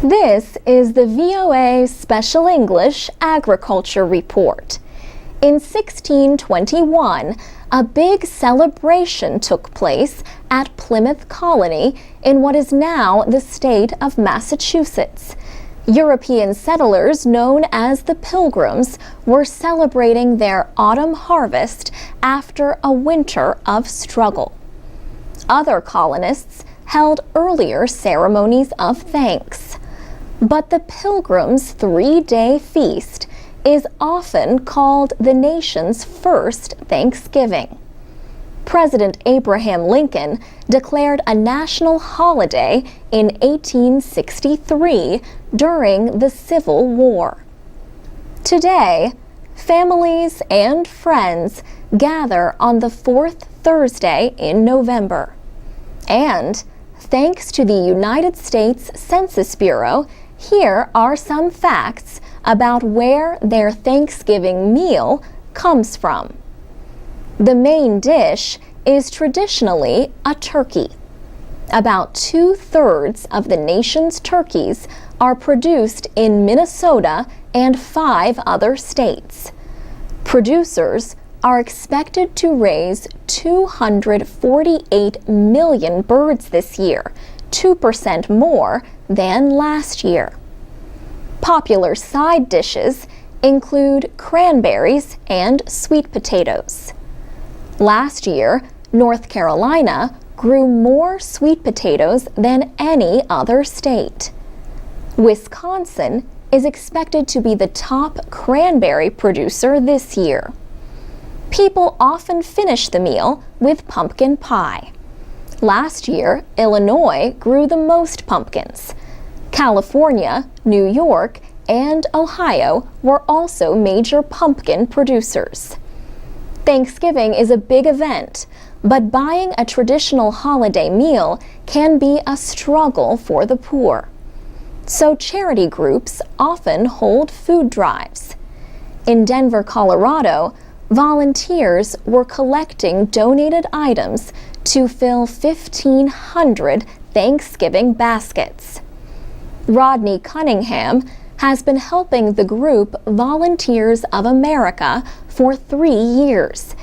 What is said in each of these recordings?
This is the VOA Special English Agriculture Report. In 1621, a big celebration took place at Plymouth Colony in what is now the state of Massachusetts. European settlers known as the Pilgrims were celebrating their autumn harvest after a winter of struggle. Other colonists held earlier ceremonies of thanks. But the Pilgrims' three-day feast is often called the nation's first Thanksgiving. President Abraham Lincoln declared a national holiday in 1863 during the Civil War. Today, families and friends gather on the fourth Thursday in November. And, thanks to the United States Census Bureau, here are some facts about where their Thanksgiving meal comes from. The main dish is traditionally a turkey. About 2/3 of the nation's turkeys are produced in Minnesota and 5 other states. Producers are expected to raise 248 million birds this year, 2% more than last year. Popular side dishes include cranberries and sweet potatoes. Last year, North Carolina grew more sweet potatoes than any other state. Wisconsin is expected to be the top cranberry producer this year. People often finish the meal with pumpkin pie. Last year, Illinois grew the most pumpkins. California, New York, and Ohio were also major pumpkin producers. Thanksgiving is a big event, but buying a traditional holiday meal can be a struggle for the poor. So charity groups often hold food drives. In Denver, Colorado, volunteers were collecting donated items to fill 1,500 Thanksgiving baskets. Rodney Cunningham has been helping the group Volunteers of America for 3 years.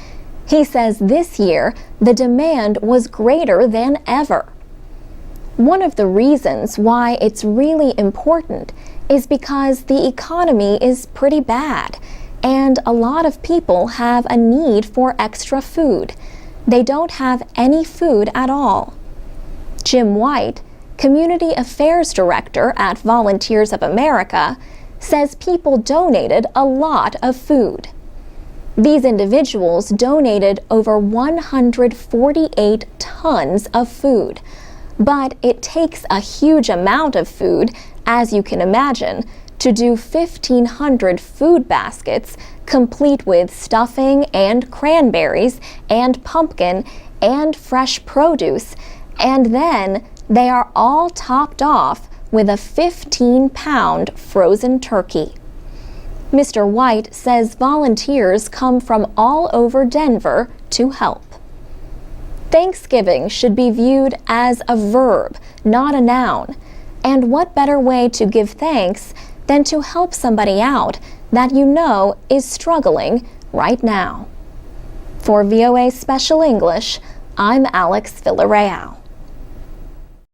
He says this year the demand was greater than ever. One of the reasons why it's really important is because the economy is pretty bad, and a lot of people have a need for extra food. They don't have any food at all. Jim White, Community Affairs Director at Volunteers of America, says people donated a lot of food. These individuals donated over 148 tons of food, but it takes a huge amount of food, as you can imagine, to do 1,500 food baskets complete with stuffing and cranberries and pumpkin and fresh produce, and then they are all topped off with a 15-pound frozen turkey. Mr. White says volunteers come from all over Denver to help. Thanksgiving should be viewed as a verb, not a noun. And what better way to give thanks than to help somebody out that you know is struggling right now? For VOA Special English, I'm Alex Villarreal.